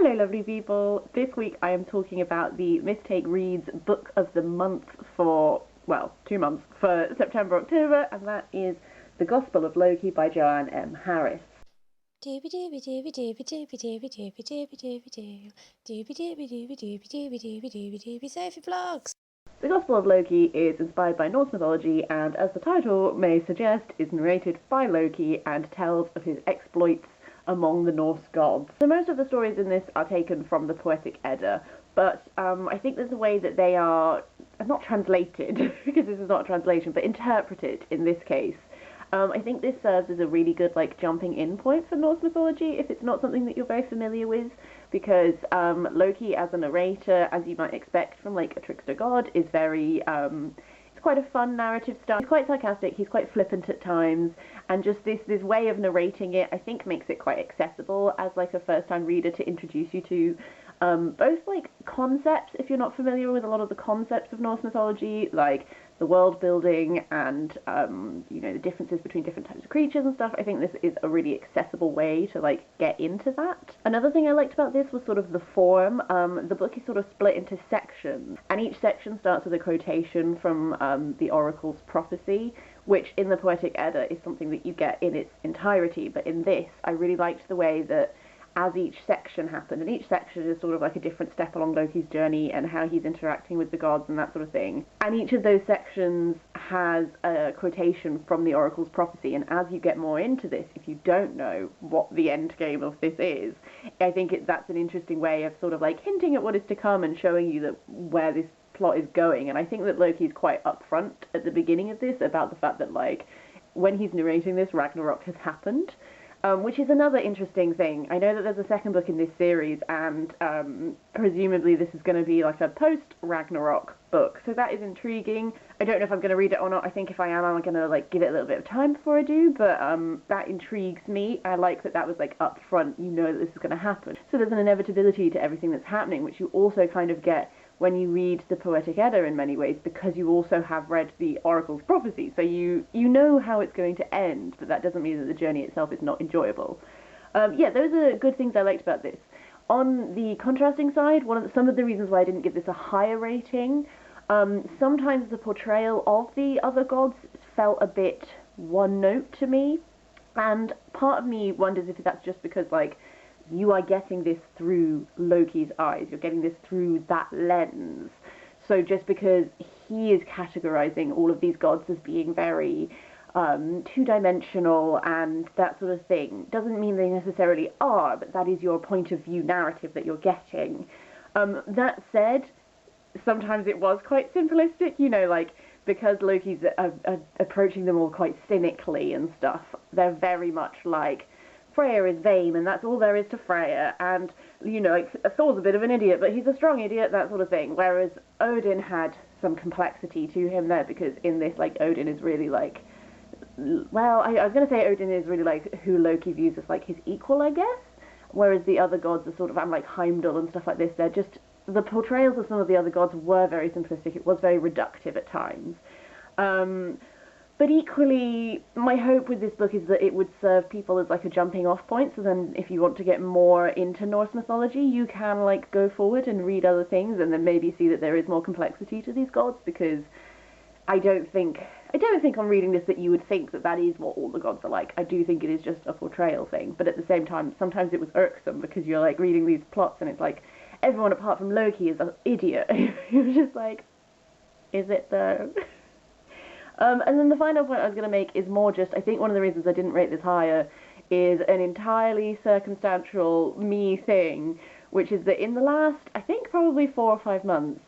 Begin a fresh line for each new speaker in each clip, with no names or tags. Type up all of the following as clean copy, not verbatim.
Hello lovely people, this week I am talking about the Mistake Reads Book of the Month for, well, 2 months, for September-October, and that is The Gospel of Loki by Joanne M. Harris.
Sophie Vlogs.
The Gospel of Loki is inspired by Norse mythology and, as the title may suggest, is narrated by Loki and tells of his exploits among the Norse gods. So most of the stories in this are taken from the Poetic Edda, but I think there's a way that they are not translated, because this is not a translation, but interpreted in this case. I think this serves as a really good jumping in point for Norse mythology if it's not something that you're very familiar with, because Loki as a narrator, as you might expect from a trickster god, is very it's quite a fun narrative style. He's quite sarcastic, he's quite flippant at times, and just this way of narrating it I think makes it quite accessible as a first-time reader to introduce you to both concepts, if you're not familiar with a lot of the concepts of Norse mythology, like the world building and the differences between different types of creatures and stuff. I think this is a really accessible way to get into that. Another thing I liked about this was sort of the form. The book is sort of split into sections, and each section starts with a quotation from the oracle's prophecy, which in the Poetic Edda is something that you get in its entirety, but in this I really liked the way that as each section happened, and each section is sort of a different step along Loki's journey and how he's interacting with the gods and that sort of thing. And each of those sections has a quotation from the oracle's prophecy, and as you get more into this, if you don't know what the end game of this is, I think that's an interesting way of sort of hinting at what is to come and showing you that where this plot is going. And I think that Loki's quite upfront at the beginning of this about the fact that when he's narrating this, Ragnarok has happened. Which is another interesting thing. I know that there's a second book in this series, and presumably this is going to be a post-Ragnarok book, so that is intriguing. I don't know if I'm going to read it or not. I think if I am, I'm going to give it a little bit of time before I do, but that intrigues me. I like that was up front, you know that this is going to happen. So there's an inevitability to everything that's happening, which you also kind of get when you read the Poetic Edda in many ways, because you also have read the oracle's prophecy, so you know how it's going to end, but that doesn't mean that the journey itself is not enjoyable. Yeah, those are good things I liked about this. On the contrasting side, some of the reasons why I didn't give this a higher rating, sometimes the portrayal of the other gods felt a bit one note to me, and part of me wonders if that's just because you are getting this through Loki's eyes. You're getting this through that lens. So just because he is categorizing all of these gods as being very two-dimensional and that sort of thing, doesn't mean they necessarily are, but that is your point of view narrative that you're getting. That said, sometimes it was quite simplistic, because Loki's approaching them all quite cynically and stuff. They're very much Freya is vain, and that's all there is to Freya, and, Thor's a bit of an idiot, but he's a strong idiot, that sort of thing, whereas Odin had some complexity to him there, because in this, Odin is really, well, I was going to say Odin is really, who Loki views as, his equal, I guess, whereas the other gods are sort of, Heimdall and stuff like this, they're just, the portrayals of some of the other gods were very simplistic, it was very reductive at times. But equally, my hope with this book is that it would serve people as a jumping off point, so then if you want to get more into Norse mythology, you can go forward and read other things and then maybe see that there is more complexity to these gods, because I don't think on reading this that you would think that is what all the gods are like. I do think it is just a portrayal thing, but at the same time, sometimes it was irksome because you're reading these plots and it's everyone apart from Loki is an idiot. You're just is it though? And then the final point I was going to make is more just, I think one of the reasons I didn't rate this higher is an entirely circumstantial me thing, which is that in the last, I think probably 4 or 5 months,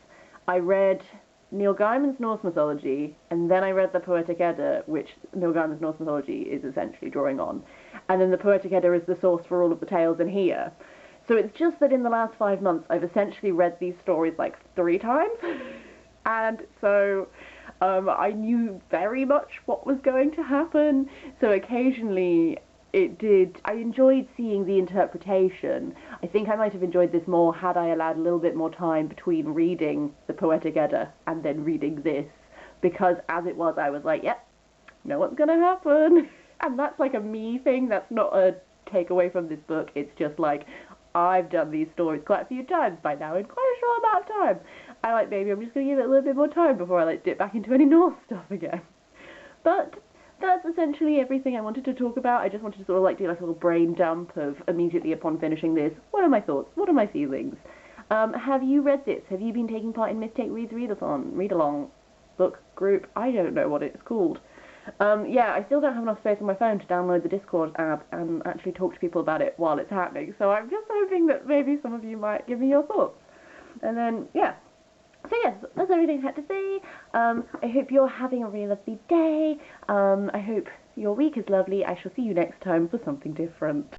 I read Neil Gaiman's Norse mythology, and then I read the Poetic Edda, which Neil Gaiman's Norse mythology is essentially drawing on, and then the Poetic Edda is the source for all of the tales in here. So it's just that in the last 5 months, I've essentially read these stories 3 times, and so I knew very much what was going to happen, so occasionally I enjoyed seeing the interpretation. I think I might have enjoyed this more had I allowed a little bit more time between reading the Poetic Edda and then reading this, because as it was, I was yep, know what's gonna happen. And that's a me thing, that's not a takeaway from this book, it's just I've done these stories quite a few times by now in quite a short amount of time. Maybe I'm just going to give it a little bit more time before I dip back into any Norse stuff again. But that's essentially everything I wanted to talk about. I just wanted to sort of do a little brain dump of immediately upon finishing this. What are my thoughts? What are my feelings? Have you read this? Have you been taking part in Mistake Reads read-along, book group? I don't know what it's called. Yeah, I still don't have enough space on my phone to download the Discord app and actually talk to people about it while it's happening, so I'm just hoping that maybe some of you might give me your thoughts. And then, yeah. So yes, that's everything I had to say. I hope you're having a really lovely day. I hope your week is lovely. I shall see you next time for something different.